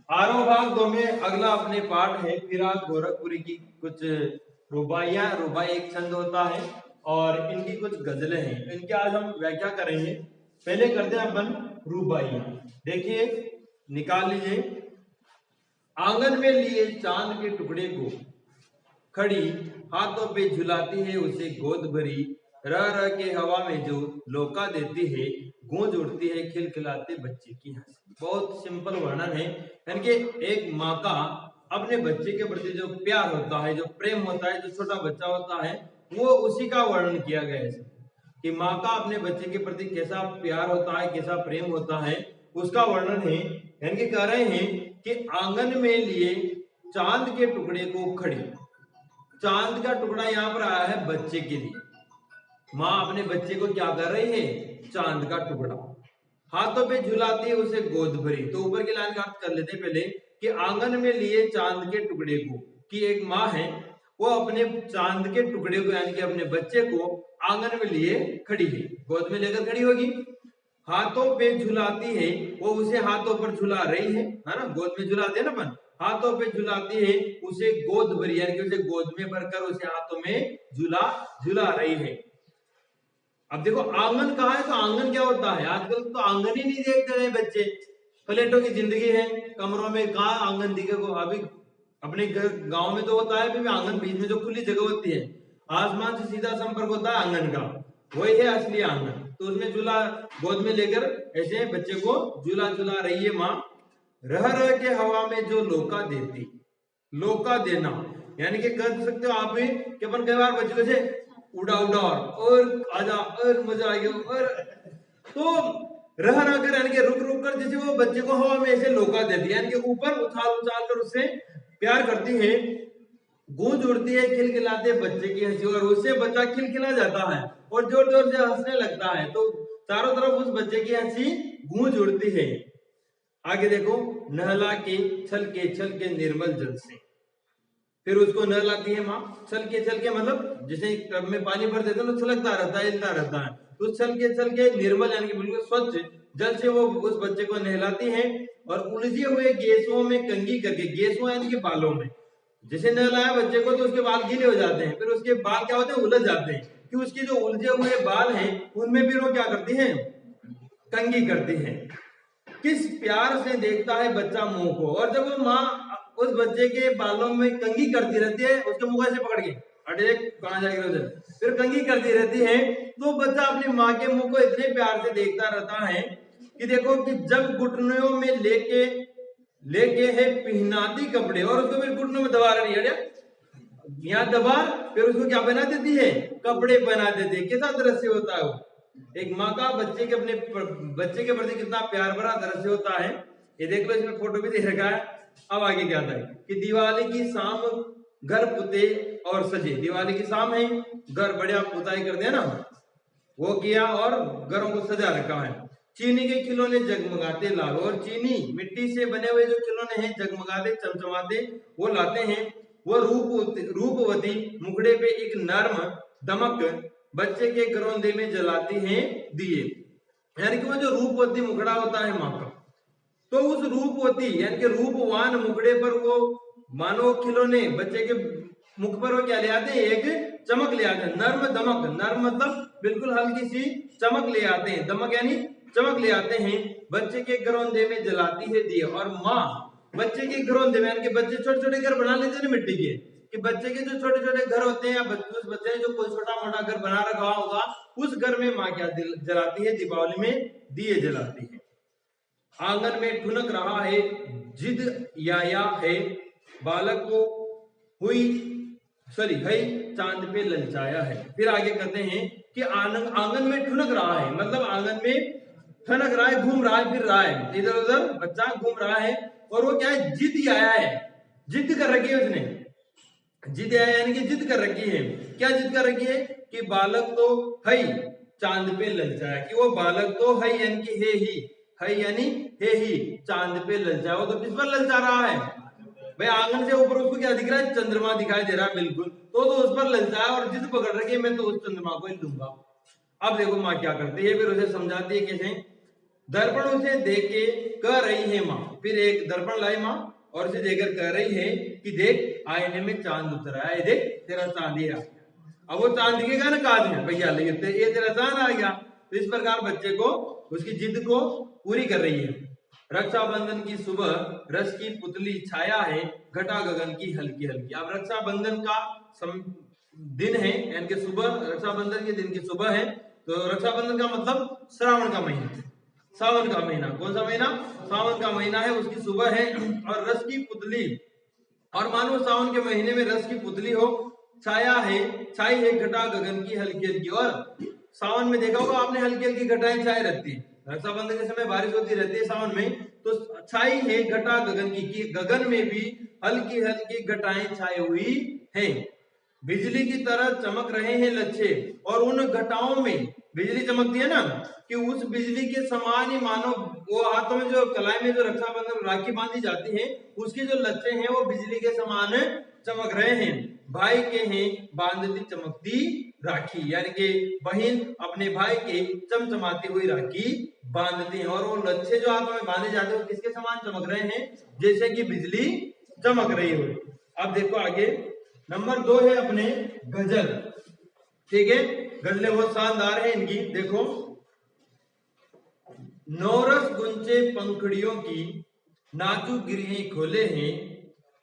आरव भाग दो में अगला अपने पाठ है फिराक गोरखपुरी की कुछ रुबाइयां। रुबाई एक छंद होता है और इनकी कुछ गजलें हैं, इनकी आज हम व्याख्या करेंगे। पहले करते हैं अपन रुबाइयां। देखिए, निकाल लीजिए। आंगन में लिए चांद के टुकड़े को खड़ी, हाथों पे झुलाती है उसे गोद भरी, रह रह के हवा में जो लोका देती है, गूंज उठती है खिलखिलाते बच्चे की हंसी। बहुत सिंपल वर्णन है, यानी कि एक माँ का अपने बच्चे के प्रति जो प्यार होता है, जो प्रेम होता है, जो छोटा बच्चा होता है, वो उसी का वर्णन किया गया है कि माँ का अपने बच्चे के प्रति कैसा प्यार होता है, कैसा प्रेम होता है, उसका वर्णन है। यानी कि कह रहे हैं कि आंगन में लिए चांद के टुकड़े को खड़ी। चांद का टुकड़ा यहाँ पर आया है बच्चे के लिए। माँ अपने बच्चे को क्या कर रही है? चांद का टुकड़ा हाथों पे झुलाती है उसे गोद भरी। तो ऊपर की लाइन का अर्थ कर लेते पहले कि आंगन में लिए चांद के टुकड़े को, कि एक माँ है वो अपने चांद के टुकड़े को यानी कि अपने बच्चे को आंगन में लिए खड़ी है, गोद में लेकर खड़ी होगी। हाथों पे झुलाती है, वो उसे हाथों पर झुला रही है ना, गोद में झुलाते हैं ना अपन। हाथों पे झुलाती है उसे गोद भरी, यानी कि उसे गोद में भरकर उसे हाथों में झुला रही है। अब देखो आंगन कहाँ है, तो आंगन क्या होता है? आजकल तो आंगन ही नहीं देखते रहे बच्चे। फ्लैटों की जिंदगी है, कमरों में कहाँ आंगन दिखे को। अभी अपने गांव में तो होता है भी आंगन, बीच में जो खुली जगह होती है, आसमान से सीधा संपर्क होता है आंगन का, वही है असली आंगन। तो उसमें झूला गोद में लेकर ऐसे बच्चे को झूला झूला रही है माँ। रह रह के हवा में जो लोका देती, लोका देना यानी कि कर सकते हो आप भी कि अपन कई बार बच्चों से उड़ा उड़ा और आजा और मजा आ गया, और तो रह रह कर यानी कि रुक रुक कर जैसे वो बच्चे को हवा में ऐसे लोका देती है, यानी कि ऊपर उछाल उछाल कर उससे प्यार करती है। गूंज उड़ती है खिलखिलाते बच्चे की हंसी, और उससे बच्चा खिलखिला जाता है और जोर जोर से हंसने लगता है, तो चारों तरफ उस बच्चे की हंसी गूंज उड़ती है। आगे देखो, नहला के छल के निर्मल जल से, फिर उसको नहलाती है माँ। छल के मतलब जैसे टब में पानी भर देते हैं तो छलकता रहता है, हिलता रहता है, तो छल के निर्मल यानी कि बिल्कुल स्वच्छ जल से वो उस बच्चे को नहलाती है। और उलझे हुए गेसुओं में कंघी करके, गेसुओं यानी कि बालों में, जैसे नहलाया बच्चे को तो उसके बाल गीले हो जाते हैं, फिर उसके बाल क्या होते हैं? उलझ जाते हैं, कि उसके जो उलझे हुए बाल हैं उनमें फिर वो क्या करती है? कंघी करती है। किस प्यार से देखता है बच्चा मुंह को, और जब वो माँ उस बच्चे के बालों में कंघी करती रहती है, उसके मुंह ऐसे पकड़ के अटे कहां जाएगा उधर, फिर कंघी करती रहती है, तो बच्चा अपनी माँ के मुंह को इतने प्यार से देखता रहता है कि देखो कि जब घुटनों में लेके लेके है पहनाती कपड़े, और उसको फिर घुटनों में दबा रही है, यहाँ दबा, फिर उसको क्या बना देती है? कपड़े बना देती है। कैसा दृश्य होता है वो? एक माँ का बच्चे के अपने बच्चे के प्रति कितना प्यार भरा दृश्य होता है, ये देख लो, इसमें फोटो भी दे रखा है। अब आगे क्या था कि दिवाली की शाम घर पुते और सजे, दिवाली की शाम है, घर बढ़िया पुताई करते हैं ना, वो किया और घरों को सजा रखा है। चीनी के खिलौने जगमगाते लाल, और चीनी मिट्टी से बने हुए जो खिलौने हैं जगमगाते चमचमाते वो लाते हैं। वो रूपवती मुखड़े पे एक नर्म दमक बच्चे के घरौंदे में जलाती हैं दिए, यानी कि वो जो रूपवती मुखड़ा होता है माँ का, तो उस रूपवती यानी कि रूपवान मुखड़े पर वो मानो खिलौने बच्चे के मुख पर वो क्या ले आते हैं? एक चमक ले आते हैं, नर्म दमक, नर्म मतलब बिल्कुल हल्की सी चमक ले आते हैं, दमक यानी चमक ले आते हैं। बच्चे के घरौंदे में जलाती है दिए, और माँ बच्चे के घरौंदे में, यानी कि बच्चे छोटे छोटे घर बना लेते हैं ना मिट्टी के, कि बच्चे के जो छोटे छोटे घर होते हैं, या उस बच्चे ने जो कोई छोटा मोटा घर बना रखा होगा, उस घर में माँ क्या जलाती है? दीपावली में दिए जलाती है। आंगन में ठुनक रहा है जिद या है, बालक को हुई है चांद पे ललचाया है। फिर आगे कहते हैं कि आंगन में ठुनक रहा है, मतलब आंगन में ठनक रहा है, घूम रहा है, फिर रहा है, इधर उधर बच्चा घूम रहा है, और वो क्या है? जिद आया है, जिद कर रखी है उसने, जिद आया यानी कि जिद कर रखी है। क्या जिद कर रखी है? कि बालक तो है चांद पे ललचाया, कि वो बालक तो है यानी कि है यानी हे ही चांद पे ललचाया। वो तो किस पर ललचा रहा है भाई? आंगन से ऊपर उसको क्या दिख रहा है? चंद्रमा दिखाई दे रहा है, बिल्कुल, तो उस पर ललचाया और जिद पकड़ रखी है, मैं तो उस चंद्रमा को ही लूंगा। अब देखो माँ क्या करती है, फिर उसे समझाती है कैसे दर्पण उसे देख के कह रही है माँ, फिर एक दर्पण लाई माँ और उसे देखकर कह रही है कि देख आईने में चांद उतर आया है, देख तेरा चांद ही आ गया। अब वो चांद दिखेगा ना काज में, भैया ये तेरा चांद आ गया। तो इस प्रकार बच्चे को उसकी जिद को पूरी कर रही है। रक्षाबंधन की सुबह रस की पुतली छाया है, घटा गगन की हल्की हल्की। अब रक्षाबंधन का दिन है, यानी कि सुबह, रक्षाबंधन के दिन की सुबह है। तो रक्षाबंधन का मतलब श्रावण का महीना, सावन का महीना। कौन सा महीना? सावन का महीना है, उसकी सुबह है। और रस की पुतली, और मानो सावन के महीने में रस की पुतली हो, छाया है, छाई है घटा गगन की हल्की हल्की। और सावन में देखा होगा आपने, हल्की हल्की घटाएं छाई रहती है। रक्षाबंधन के समय बारिश होती रहती है सावन में, तो छाई है घटा गगन की, गगन में भी हल्की हल्की घटाएं छाई हुई है। बिजली की तरह चमक रहे हैं लच्छे, और उन घटाओं में बिजली चमकती है ना, कि उस बिजली के समान ही मानो वो हाथों में जो कलाई में जो रक्षाबंधन राखी बांधी जाती है, उसके जो लच्छे हैं वो बिजली के समान चमक रहे हैं। भाई के हैं बांधती चमकती राखी, यानी कि बहन अपने भाई के चमचमाती हुई राखी बांधती है। और वो लच्छे जो हाथों में बांधे जाते हैं वो किसके समान चमक रहे हैं? जैसे कि बिजली चमक रही हो। अब देखो आगे, नंबर 2 है अपने गजल। ठीक है, गजलें बहुत शानदार है इनकी। देखो, नौरस गुंचे पंखड़ियों की, नाजुक गिरहें खोले हैं,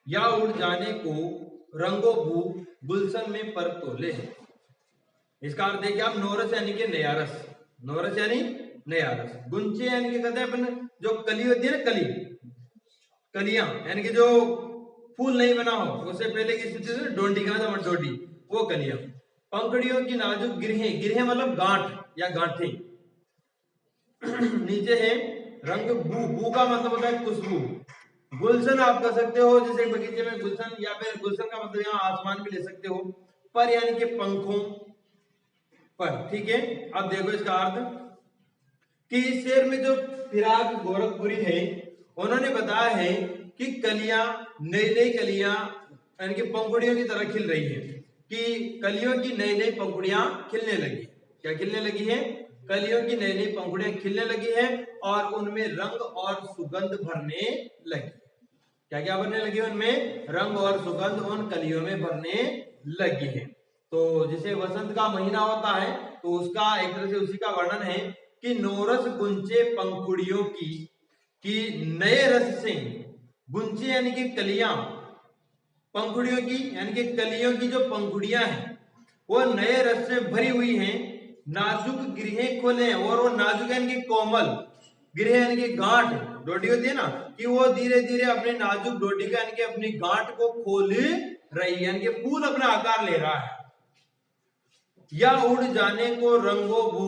या उड़ जाने को रंगो भू गुलशन में पर तोले हैं। इसका अर्थ देखिए आप, नौरस यानी कि नया रस, नौरस यानी नया रस, गुंचे यानी कि कहते हैं अपन जो कली होती है ना, कली, कलियां यानी कि जो फूल नहीं बना हो उससे पहले की स्थिति से डोंडी का मतलब डोडी, वो कलियां। पंखड़ियों की नाजुक गिरहें, गिरहें मतलब गांठ या गांठे। नीचे है रंग बू, बू का मतलब होता है खुशबू। गुलशन आप कह सकते हो, जैसे बगीचे में गुलशन, या फिर गुलशन का मतलब यहाँ आसमान भी ले सकते हो। पर यानी कि पंखों पर। ठीक है, अब देखो इसका अर्थ कि इस शेर में जो फिराक गोरखपुरी है, उन्होंने बताया है कि कलियां, नई नई कलियां यानी कि पंखुड़ियों की तरह खिल रही है, कि कलियों की नई नई पंखुड़ियां खिलने लगी। क्या खिलने लगी है? कलियों की नई नई पंखुड़ियां खिलने लगी है, और उनमें रंग और सुगंध भरने लगी। क्या क्या भरने लगी? उनमें रंग और सुगंध उन कलियों में भरने लगी है। तो जैसे वसंत का महीना होता है, तो उसका एक तरह से उसी का वर्णन है कि नौरस गुंचे पंखुड़ियों की नए रस से, गुंचे यानी कि कलियां, पंखुड़ियों की यानी कि कलियों की जो पंखुड़ियां हैं वो नए रस से भरी हुई हैं, नाजुक गिरहें खोले हैं। और वो नाजुक यानी कि कोमल, गिरह यानी कि गांठ, डोडी होती है ना, कि वो धीरे धीरे अपने नाजुक डोडी का यानी कि अपनी गांठ को खोल रही है, यानी कि फूल अपना आकार ले रहा है। या उड़ जाने को रंगो बू,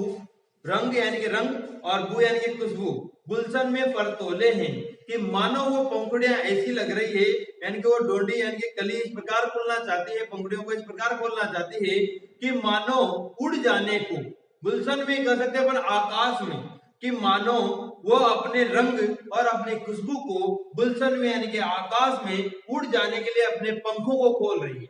रंग यानी कि रंग, और बू यानी कि खुशबू, गुलशन में परतोले हैं, कि मानो वो पंखुड़ियां ऐसी लग रही है, यानी कि वो डोडी यानी कि कली इस प्रकार खोलना चाहती है, पंखुड़ियों को इस प्रकार खोलना चाहती है कि मानो उड़ जाने को, गुलशन में कह सकते हैं अपन आकाश में, कि मानो वो अपने रंग और अपनी खुशबू को गुलशन में यानी कि आकाश में उड़ जाने के लिए अपने पंखों को खोल रही है।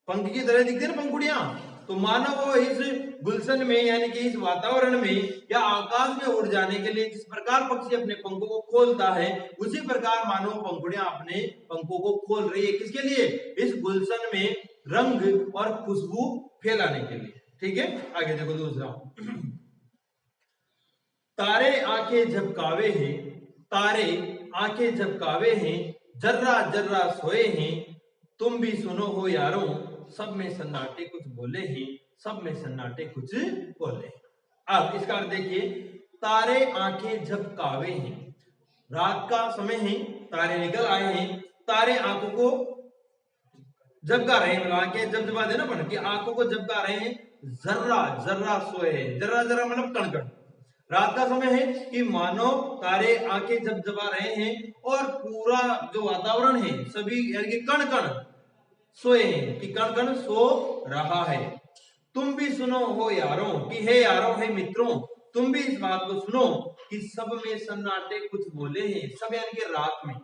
पंख की तरह दिखते हैं ना पंखुड़ियां, तो मानो वो इस गुलशन में यानी कि इस वातावरण में या आकाश में उड़ जाने के लिए जिस प्रकार पक्षी अपने पंखों को खोलता है, उसी प्रकार मानो पंखुड़ियां अपने पंखों को खोल रही है। किसके लिए? इस गुलशन में रंग और खुशबू फैलाने के लिए। ठीक है, आगे देखो दूसरा। तारे आंखें झपकावे हैं, तारे आंखें झपकावे हैं, जर्रा जर्रा सोए हैं, तुम भी सुनो हो यारों, सब में सन्नाटे कुछ बोले हैं, सब में सन्नाटे कुछ बोले हैं। अब इसका अर्थ देखिए, तारे आंखें झपकावे हैं, रात का समय है, तारे निकल आए हैं, तारे आंखों को झपका रहे हैं, आंखें झपझपा देना पड़े कि आंखों को झपका रहे हैं, जर्रा जर्रा सोए हैं, जर्रा जर्रा मतलब कण कण, रात का समय है कि मानो तारे आंखें झपझपा रहे हैं, और पूरा जो वातावरण है सभी यानी कि कण कण सोए हैं, कि कण कण सो रहा है। तुम भी सुनो हो यारों, कि हे यारों, हे मित्रों, तुम भी इस बात को सुनो कि सब में सन्नाटे कुछ बोले हैं। सब यानी कि रात में,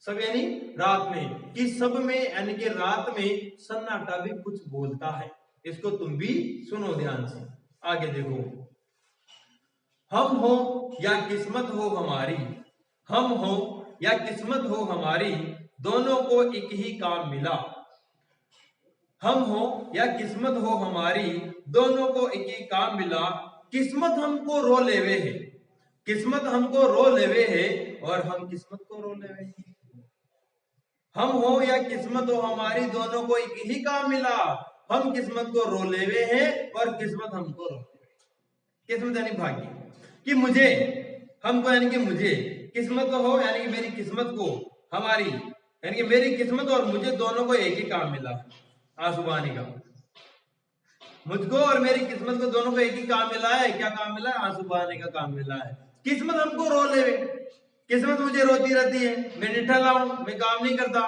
सब यानी रात में, कि सब में यानी कि रात में सन्नाटा भी कुछ बोलता है, इसको तुम भी सुनो ध्यान से। आगे देखो, हम हो या किस्मत हो हमारी, हम हो या किस्मत हो हमारी, दोनों को एक ही काम मिला। हम हो या किस्मत हो हमारी, दोनों को एक ही काम मिला। किस्मत हमको रो लेवे है, किस्मत हमको रो लेवे है, और हम किस्मत को रो लेवे है। हम हो या किस्मत हो हमारी, दोनों को एक ही काम मिला। हम किस्मत को रो लेवे हैं और किस्मत हमको रो लेवे। किस्मत यानी भाग्य, कि मुझे, हमको यानी कि मुझे, किस्मत हो यानी कि मेरी किस्मत को, हमारी यानी कि मेरी किस्मत और मुझे दोनों को एक ही काम मिला, आंसू बहाने का। मुझको और मेरी किस्मत को दोनों को एक ही काम मिला है। क्या काम मिला है? आंसू बहाने का काम मिला है। किस्मत हमको रो लेवे, किस्मत मुझे रोती रहती है, मैं निठल्ला हूं, मैं काम नहीं करता,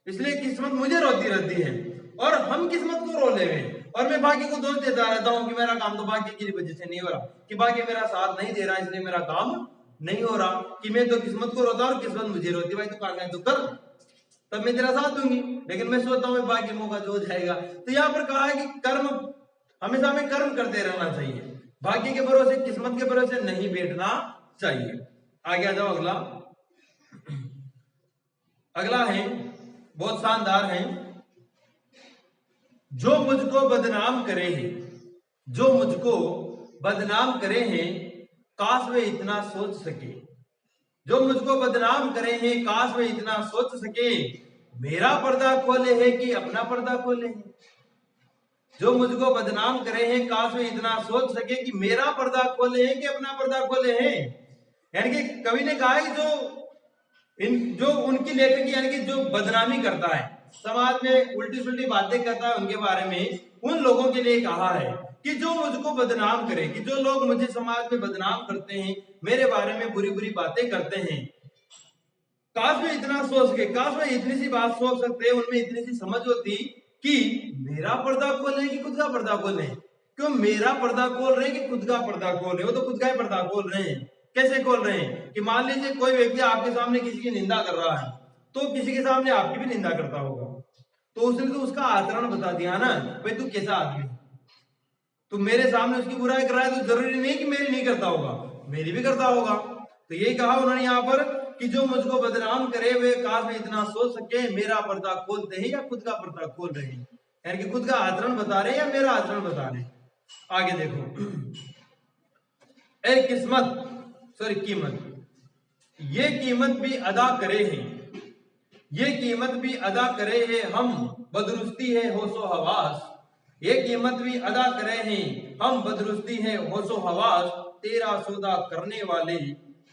इसलिए किस्मत मुझे रोती रहती है, और हम किस्मत को रो लेवे, और मैं भाग्य को दोष देता रहता हूं कि मेरा काम तो भाग्य की वजह से नहीं हो रहा, कि भाग्य मेरा साथ नहीं दे रहा, इसलिए मेरा काम नहीं हो रहा, कि मैं तो किस्मत को रोता और किस्मत मुझे रोती। भाई तो काम है तो कर, तब मैं तेरा साथ दूंगी, लेकिन मैं सोचता हूँ भाग्य मौका जो जाएगा। तो यहाँ पर कहा है कि कर्म, हमेशा हमें कर्म करते रहना चाहिए, भाग्य के भरोसे, किस्मत के भरोसे नहीं बैठना चाहिए। आगे आ जाओ, अगला। अगला है, बहुत शानदार है। जो मुझको बदनाम करे हैं, जो मुझको बदनाम करे हैं, काश वे इतना सोच सके। जो मुझको बदनाम करे हैं, काश वे इतना सोच सके, मेरा पर्दा खोले है कि अपना पर्दा खोले है। जो मुझको बदनाम करे हैं, काश वे इतना सोच सके कि मेरा पर्दा खोले है कि अपना पर्दा खोले है। यानी कि कवि ने कहा है जो उनकी लेखक यानी कि जो बदनामी करता है, समाज में उल्टी सुल्टी बातें करता है, उनके बारे में उन लोगों के लिए कहा है कि जो मुझको बदनाम करे, कि जो लोग मुझे समाज में बदनाम करते हैं, मेरे बारे में बुरी बुरी बातें करते हैं, काश वे इतना सोच के, काश वे इतनी सी बात सोच सकते, उनमें इतनी सी समझ होती कि मेरा पर्दा खोले कि खुद का पर्दा खोले। क्यों मेरा पर्दा खोल रहे हैं कि खुद का पर्दा खोल रहे हैं? वो तो खुद का ही पर्दा खोल रहे हैं। कैसे खोल रहे हैं? कि मान लीजिए कोई व्यक्ति आपके सामने किसी की निंदा कर रहा है, तो किसी के सामने आपकी भी निंदा करता होगा, तो उसने तो उसका आचरण बता दिया ना, भाई तू कैसा आदमी, तू मेरे सामने उसकी बुराई कर रहा है, तो जरूरी नहीं कि मेरी नहीं करता होगा, मेरी भी करता होगा। तो यही कहा उन्होंने यहाँ पर कि जो मुझको बदनाम करे वे काश में इतना सोच सके, मेरा पर्दा खोलते हैं या खुद का पर्दा खोल रहे हैं, यानी कि खुद का आचरण बता रहे हैं या मेरा आचरण बता रहे हैं। आगे देखो, ए किस्मत, सॉरी कीमत, ये कीमत भी अदा करे हैं, ये कीमत भी अदा करे हैं हम, बदरुस्ती है होशो हवास। ये कीमत भी अदा करे हैं हम, बदरुस्ती है होशो हवास। तेरा सौदा करने वाले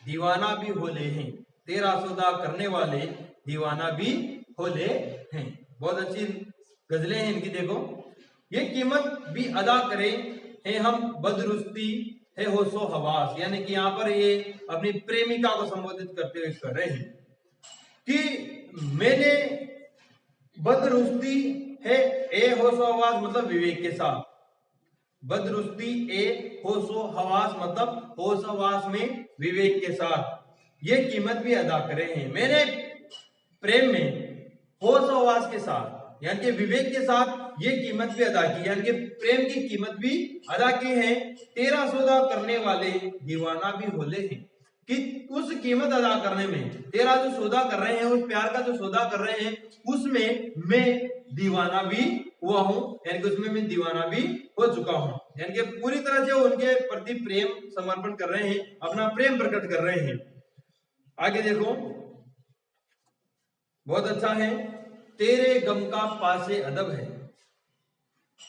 दीवाना भी होले हैं, तेरा सौदा करने वाले दीवाना भी होले हैं। बहुत अच्छी गजलें हैं इनकी, देखो। ये कीमत भी अदा करें हैं हम, बदरुस्ती है होशो हवास, यानी कि यहाँ पर ये अपनी प्रेमिका को संबोधित करते हुए कर रहे हैं कि मैंने बदरुस्ती है ए होशो हवास, मतलब विवेक के साथ, बदरुस्ती ए होशो हवास मतलब होश हवास में विवेक के साथ ये कीमत भी अदा करे हैं। मैंने प्रेम में होश हवास के साथ यानी कि विवेक के साथ ये कीमत भी अदा की, यानी कि प्रेम की कीमत भी अदा की है। तेरा सौदा करने वाले दीवाना भी होले हैं, कि उस कीमत अदा करने में, तेरा जो सौदा कर रहे हैं, उस प्यार का जो सौदा कर रहे हैं, उसमें मैं दीवाना भी हुआ हूं, यानी कि उसमें मैं दीवाना भी हो चुका हूं, यानी कि पूरी तरह से उनके प्रति प्रेम समर्पण कर रहे हैं, अपना प्रेम प्रकट कर रहे हैं। आगे देखो, बहुत अच्छा है। तेरे गम का पासे अदब है,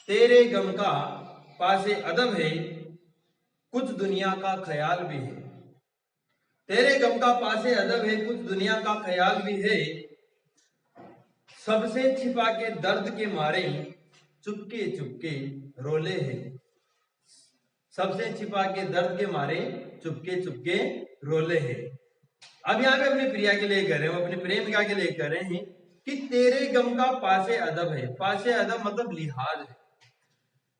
तेरे गम का पासे अदब है, कुछ दुनिया का ख्याल भी है। तेरे गम का पासे अदब है, कुछ दुनिया का ख्याल भी है। सबसे छिपा के दर्द के मारे चुपके चुपके रोले हैं, सबसे छिपा के दर्द के मारे चुपके चुपके रोले हैं। अब यहाँ पे अपनी प्रिया के लिए कह रहे हैं, अपनी प्रेमिका के लिए कह रहे हैं कि तेरे गम का पासे अदब है। पासे अदब मतलब लिहाज है,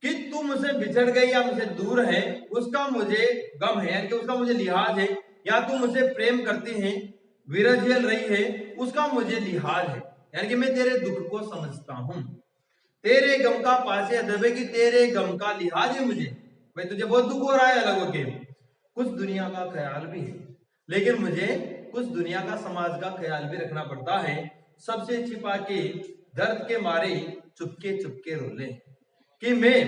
कि तू मुझसे बिछड़ गई या मुझसे दूर है, उसका मुझे गम है, यानी कि उसका मुझे लिहाज है, या तू मुझसे प्रेम करती है, विरह झेल रही है, उसका मुझे लिहाज है, यानी कि मैं तेरे दुख को समझता हूं। तेरे गम का पासे अदब है, कि तेरे गम का लिहाज है मुझे, भाई तुझे बहुत दुख हो रहा है अलग होके, कुछ दुनिया का ख्याल भी है, लेकिन मुझे कुछ दुनिया का समाज का ख्याल भी रखना पड़ता है। सबसे छिपा के दर्द के मारे चुपके चुपके रोले कि मैं,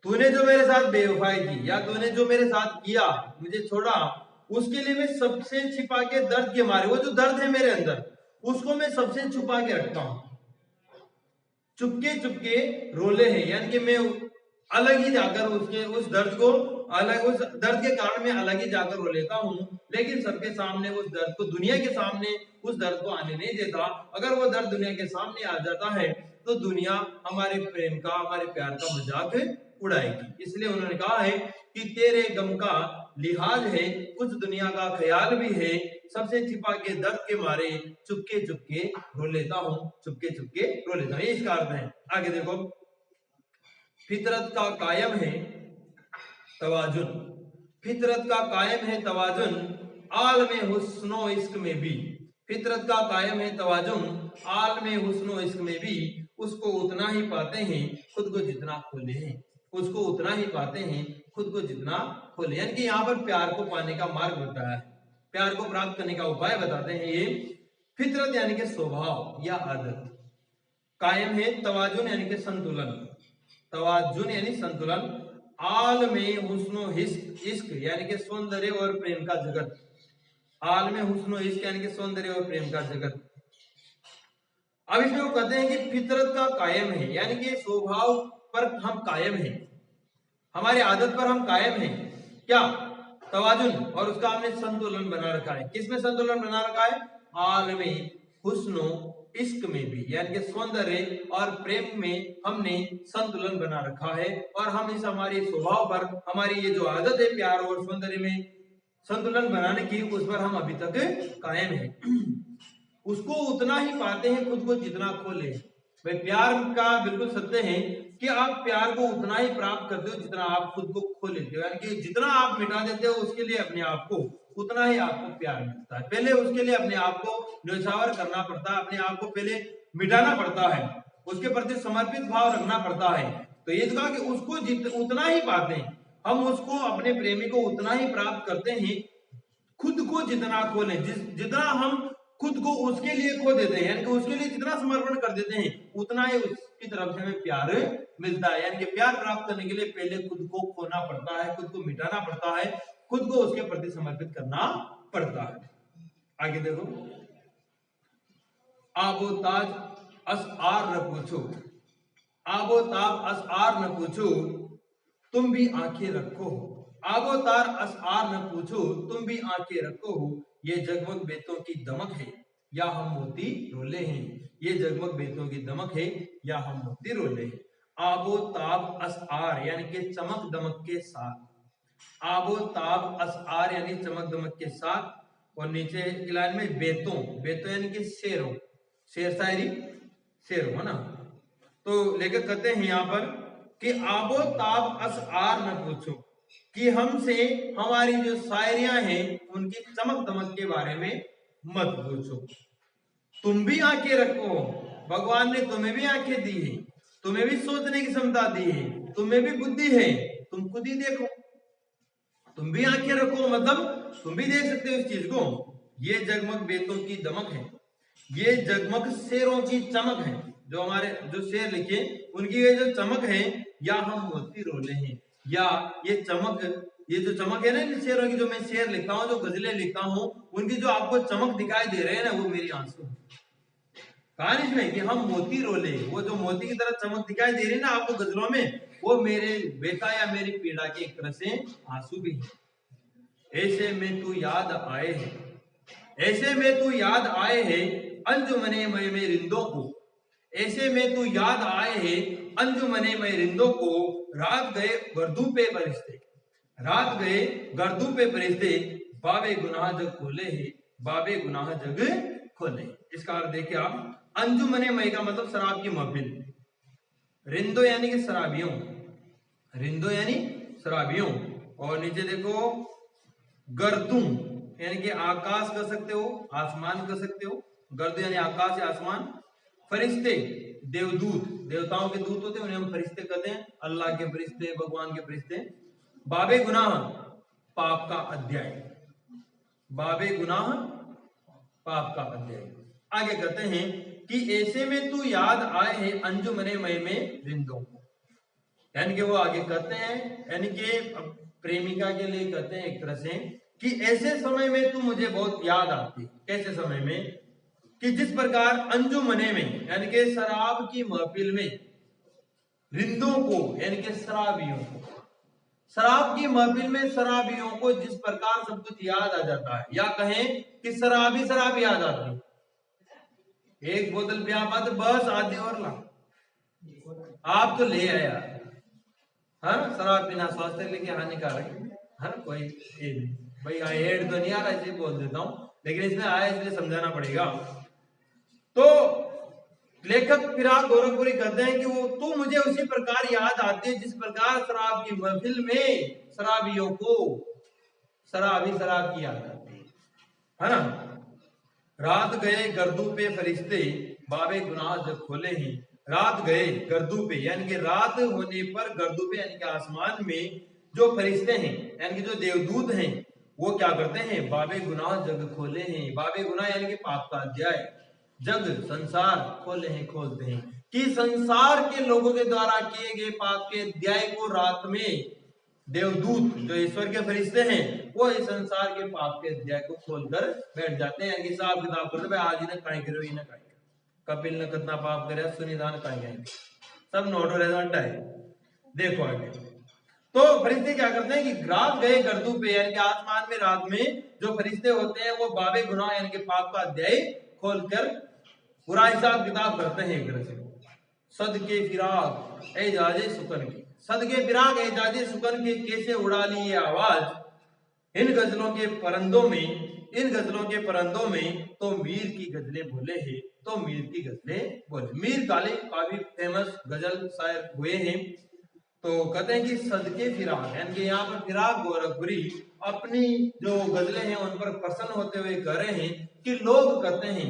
तूने जो मेरे साथ बेवफाई की या तूने जो मेरे साथ किया, मुझे छोड़ा, उसके लिए मैं सबसे छिपा के दर्द के मारे, वो जो दर्द है मेरे अंदर उसको मैं सबसे छुपा के रखता हूं। चुपके चुपके रोले हैं, यानी कि मैं अलग ही जाकर उसके उस दर्द को अलग, उस दर्द के कारण मैं अलग ही जाकर रो लेता हूँ, लेकिन सबके सामने उस दर्द को, दुनिया के सामने उस दर्द को आने नहीं देता। अगर वो दर्द दुनिया के सामने आ जाता है तो दुनिया हमारे प्रेम का, हमारे प्यार का मजाक उड़ाएगी। इसलिए उन्होंने कहा है कि तेरे गम का लिहाज है, कुछ दुनिया का ख्याल भी है, सबसे छिपा के दर्द के मारे चुपके चुपके रो लेता हूँ, चुपके चुपके रो लेता हूँ। ये इसका अर्थ है। आगे देखो, फितरत का कायम है तवाजुन, फितरत का कायम है तवाजुन, आल में हुस्नो इश्क में भी, फितरत का कायम है तवाजुन, आल में हुस्नो इश्क में भी, उसको उतना ही पाते हैं खुद को जितना खोले हैं, उसको उतना ही पाते हैं खुद को जितना खोले। यानी कि यहाँ पर प्यार को पाने का मार्ग बताया है, प्यार को प्राप्त करने का उपाय बताते हैं ये। फितरत यानी कि स्वभाव या आदत, कायम है तवाजुन यानी कि संतुलन, तवाजुन यानी संतुलन, आल में हुस्नो इश्क यानी कि सौंदर्य और प्रेम का जगत, आल में हुस्नो इश्क यानी कि सौंदर्य और प्रेम का जगत। अब इसमें वो कहते हैं कि फितरत का कायम है, यानी कि स्वभाव पर हम कायम हैं, हमारी आदत पर हम कायम हैं, क्या, तवाजुन, और उसका हमने संतुलन बना रखा है। किसमें संतुलन बना रखा है? आल में हुस्नो इश्क में भी, यानी कि सौंदर्य और प्रेम में हमने संतुलन बना रखा है, और हम इस हमारे स्वभाव पर, हमारी ये जो आदत है प्यार और सौंदर्य में संतुलन बनाने की, उस पर हम अभी तक कायम है। उसको उतना ही पाते हैं खुद को जितना खोले। भाई प्यार का बिल्कुल सत्य है कि आप प्यार को उतना ही प्राप्त करते हो जितना आप खुद को खो लेते हो, यानी कि जितना आप मिटा देते हो उसके लिए अपने आप को, उतना ही आपको प्यार मिलता है। पहले उसके लिए अपने आप को न्यौछावर करना पड़ता है, अपने आप को पहले मिटाना पड़ता है, उसके प्रति समर्पित भाव रखना पड़ता है। तो ये कहा कि उसको उतना ही पाते हैं हम, उसको अपने प्रेमी को उतना ही प्राप्त करते हैं खुद को जितना खोले, जितना हम खुद को उसके लिए खो देते हैं, यानी कि उसके लिए जितना समर्पण कर देते हैं उतना ही उसकी तरफ से हमें प्यार मिलता है। यानी कि प्यार प्राप्त करने के लिए पहले खुद को खोना पड़ता है, खुद को मिटाना पड़ता है, खुद को उसके प्रति समर्पित करना पड़ता है। आगे देखो, आबो ताज अस आर न पूछो, आबो ताब अस आर न पूछो, तुम भी आंखें रखो, आबो तार अस आर न पूछो, तुम भी आंखें रखो, ये जगमग बेतों की दमक है या हम मोती रोले हैं, ये जगमग बेतों की दमक है या हम मोती रोले हैं। आबो ताब अस आर यानी कि चमक दमक के साथ, आबो ताब अस आर यानी चमक दमक के साथ, और नीचे की लाइन में बेतों, बेतों यानी कि शेरों, शेर शायरी शेर हो ना। तो लेकर कहते हैं यहाँ पर कि आबो ताब अस आर न पूछो, कि हमसे हमारी जो शायरियां हैं उनकी चमक दमक के बारे में मत पूछो। तुम भी आंखें रखो, भगवान ने तुम्हें भी आंखें दी है, तुम्हें भी सोचने की क्षमता दी है, तुम्हें भी बुद्धि है, तुम खुद ही देखो। तुम भी आंखें रखो मतलब तुम भी देख सकते हो इस चीज को। ये जगमग बेतों की दमक है, ये जगमग शेरों की चमक है, जो हमारे जो शेर लिखे उनकी ये जो चमक है, या हम मोती रोले हैं, या ये चमक, ये जो चमक है ना इन शेरों की, जो मैं शेर लिखता हूँ, जो गजलें लिखता हूँ, उनकी जो आपको चमक दिखाई दे रहे हैं ना, वो मेरी आंसू है। कहा इसमें कि हम मोती रोले, वो जो मोती की तरह चमक दिखाई दे रही है ना आपको गजलों में, वो मेरे बेटा या मेरी पीड़ा के एक तरह से आंसू भी है। ऐसे में तू याद आए है, ऐसे में तू याद आए है अंजुमने में रिंदों को, ऐसे में तू याद आए है अंजुमने में रिंदों को, रात गए गर्दू पे बरिश्ते, रात गए गर्दू पे बरिश्ते, बाबे गुनाह जग खोले है, बाबे गुनाह जग खोले। इसका अर्थ देखिए आप, अंजुमने मई का मतलब शराब की महफिल, रिंदो यानी कि शराबियों, रिंदो यानी शराबियों, और नीचे देखो गर्दू यानी कि आकाश कर सकते हो, आसमान कर सकते हो, गर्द यानी आकाश या आसमान, फरिश्ते देवदूत, देवताओं के दूत होते हैं उन्हें हम फरिश्ते कहते हैं, अल्लाह के फरिश्ते, भगवान के फरिश्ते। बाबे गुनाह पाप का अध्याय, बाबे गुनाह पाप का अध्याय। आगे कहते हैं कि ऐसे में तू याद आए है अंजुमने मय में रिंदों को, यानी कि वो आगे कहते हैं, यानी कि प्रेमिका के लिए कहते हैं एक तरह से कि ऐसे समय में तू मुझे बहुत याद आती। कैसे समय में? कि जिस प्रकार अंजुमने में यानी कि शराब की महफिल में रिंदों को यानी कि शराबियों को, शराब की महफिल में शराबियों को जिस प्रकार सब कुछ याद आ जाता है, या कहें कि शराबी शराब याद आती, एक बोतल पिया बात बस आधी और ला, आप तो ले आया। हाँ, शराब पीना स्वास्थ्य के लिए हानिकारक है। हाँ, कोई भाई हेड तो नहीं आ रहा, ऐसे बोल देता हूं, लेकिन इसमें आया इसलिए समझाना पड़ेगा। तो लेखक फिराक गोरखपुरी कहते हैं कि वो तू मुझे उसी प्रकार याद आती है जिस प्रकार शराब की महफिल में शराबियों को शराबी शराब की याद आती है ना। रात गए गर्दू पे फरिश्ते बाबे गुनाह जब खोले हैं। रात गए गर्दू पे यानी कि रात होने पर गर्दू पे यानी कि आसमान में जो फरिश्ते हैं यानी कि जो देवदूत हैं वो क्या करते हैं? बाबे गुनाह जग खोले हैं। बाबे गुनाह यानी कि पाप का अध्याय, जग संसार खोले हैं, खोलते हैं कि संसार के लोगों के द्वारा किए गए पाप के अध्याय को रात में देवदूत जो ईश्वर के फरिश्ते हैं वो इस संसार के पाप के अध्याय को खोलकर बैठ जाते हैं। यानी हिसाब किताब करते भाई आज ही ना काई करो, ही ना काई कपिल ने कितना पाप करे, सुनिधान काई गए, सब नोट रिजल्ट है। देखो आगे तो फरिश्ते क्या करते हैं कि रात गए गर्दू पे यानी कि आसमान में रात में जो फरिश्ते होते हैं वो बाबे गुनाह यानी कि पाप का अध्याय खोलकर पूरा हिसाब किताब करते हैं। एक तरह से सदके फिराक एजाजे सुकन की, सदके फिराक एजाजे सुकन के कैसे उड़ा ली ये आवाज इन गजलों के परंदों में, इन गजलों के परंदों में तो मीर की गजलें बोले हैं, तो मीर की गजलें बोले। मीर काले काफी फेमस गजल शायर हुए हैं। तो कहते हैं कि सदके फिराक यानी कि यहाँ पर फिराक गोरखपुरी अपनी जो गजलें हैं उन पर प्रसन्न होते हुए कह रहे हैं कि लोग कहते हैं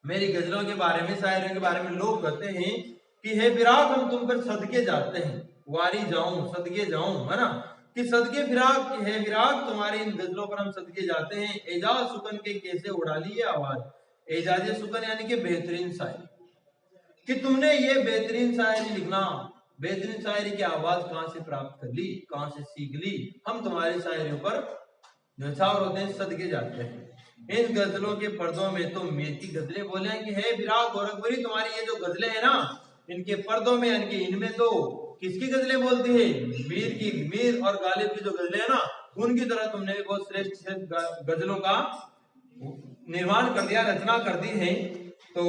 मेरी गजलों के बारे में, शायरों के बारे में लोग कहते हैं कि हे फिराक हम तुम पर सदके जाते हैं, वारी जाऊं सदके जाऊं, है ना, कि सदके फिराक हे फिराक तुम्हारी इन गजलों पर हम सदके जाते हैं। एजाज सुकन के कैसे उड़ा ली ये आवाज। एजाज सुकन यानी कि बेहतरीन शायरी, कि तुमने ये बेहतरीन शायरी लिखना, बेहतरीन शायरी की आवाज कहां से प्राप्त कर ली, कहां से सीख ली। हम तुम्हारी शायरियों पर न्यौछावर होते हैं, सदके जाते हैं। इन गजलों के पर्दों में तो मीर की गजलें बोले कि हे फिराक गोरखपुरी तुम्हारी ये जो गजलें हैं ना इनके पर्दों में यानी कि इनमें तो किसकी गजलें बोलती है? मीर की। मीर और गालिब की जो गजलें है ना उनकी तरह तुमने भी बहुत श्रेष्ठ श्रेष्ठ गजलों का निर्माण कर दिया, रचना कर दी है। तो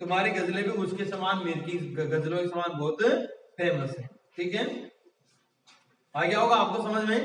तुम्हारी गजलें भी उसके समान, मीर की गजलों के समान बहुत फेमस है। ठीक है, आ गया होगा आपको समझ में।